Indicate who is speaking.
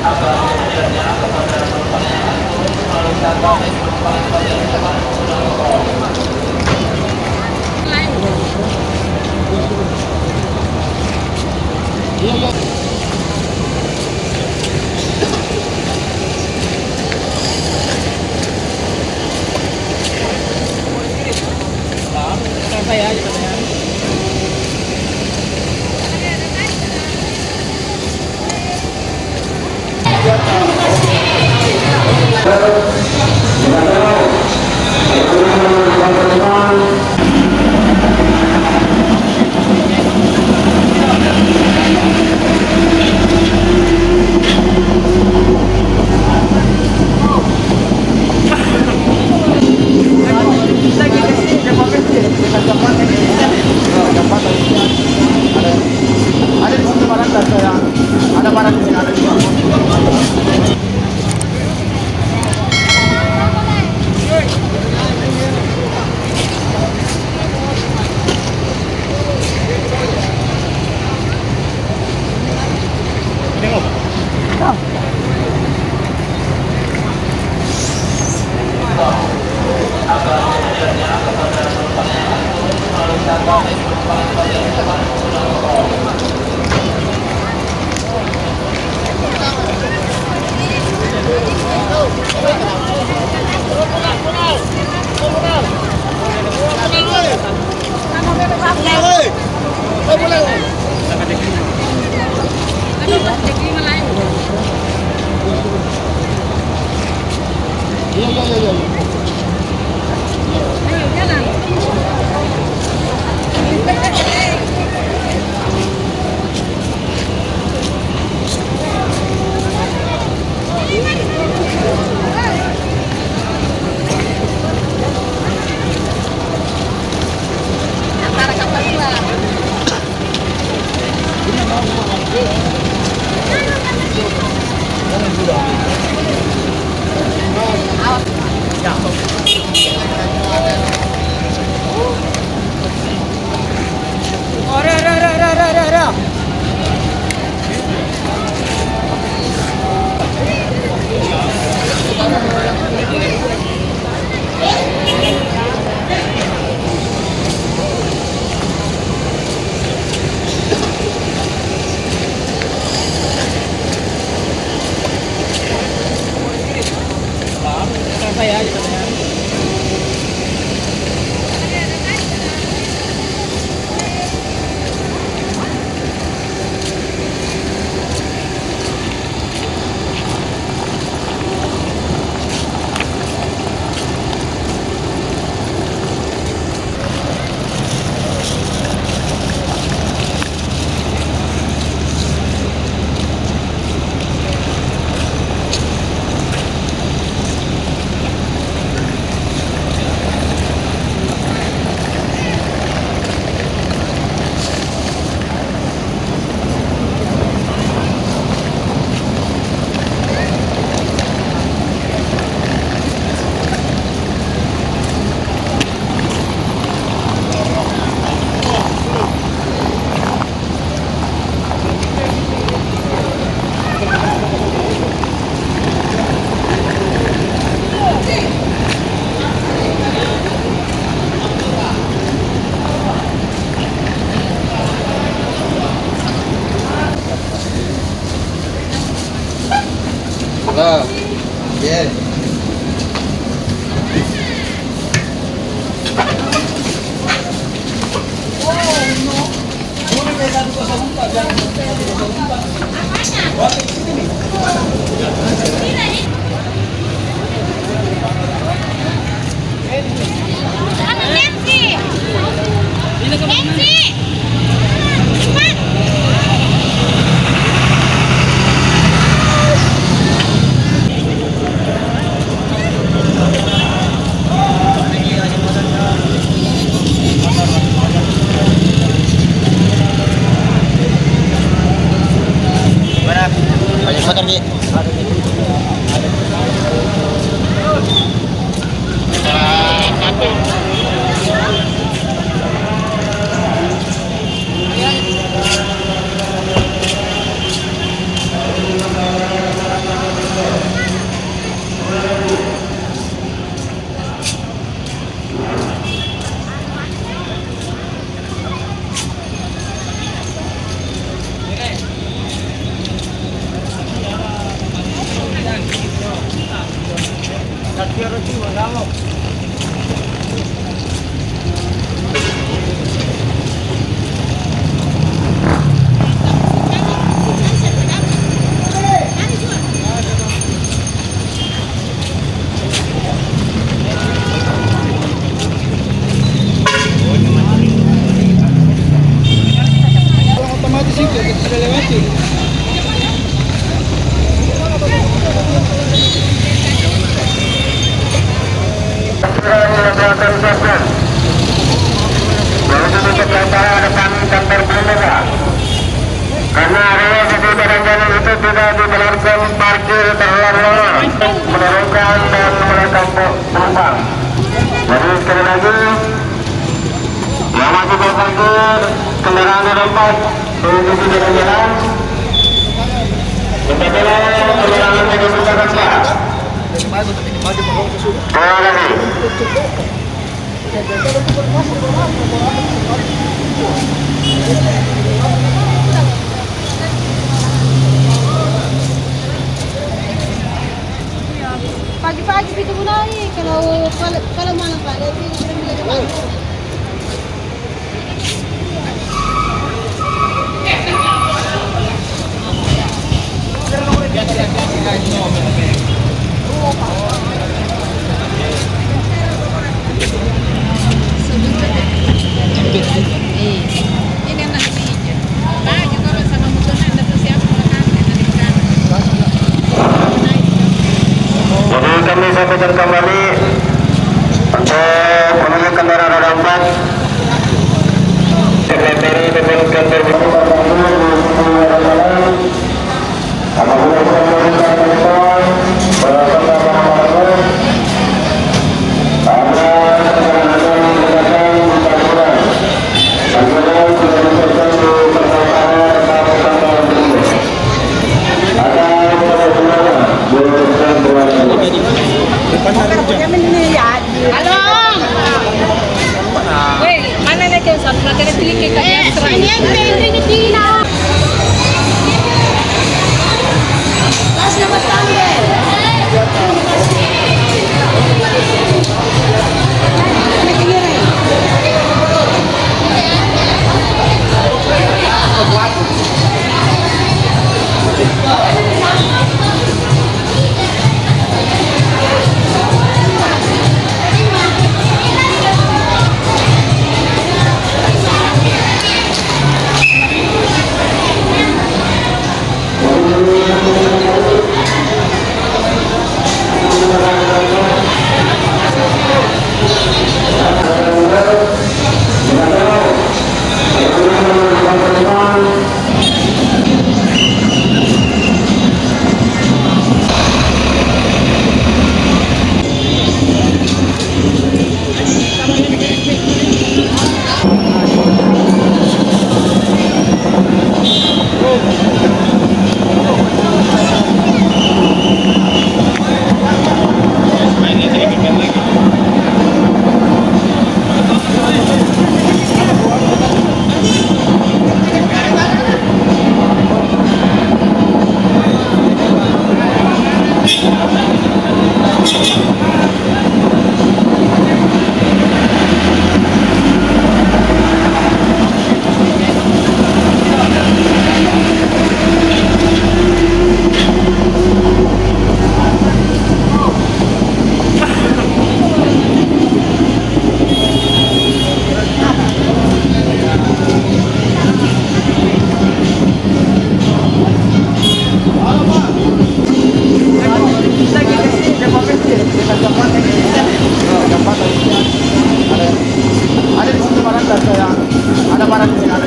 Speaker 1: Iya, iya. Santai aja katanya. Ada di sini barang dan saya ada barang di sini ada juga. Iya, iya, iya, iya. Santai aja katanya.
Speaker 2: Halo. Yes. Banyak motor Ki. menerapkan parkir terlarang, menurunkan dan menekan penumpang. Jadi sekali lagi, yang masih berparkir kendaraan roda 4 mengikuti jalan-jalan. Kita belok kendaraan menuju Jakarta. Terima kasih.
Speaker 3: Pagi-pagi kita mulai, kalau malam pada itu kita mulai cepat. Ini anak meja. Nah, juga sama motornya ada persiapan
Speaker 2: Jadi kami sampaikan kembali untuk pemilik kendaraan roda 4 Sekretari pemilik kantor
Speaker 3: Halo. Weh, mana nak kau satu nak kena pilih ke kaya serai. Ini Tina. Las nama tangga.
Speaker 1: Ada di situ barang dan saya ada barang di sana.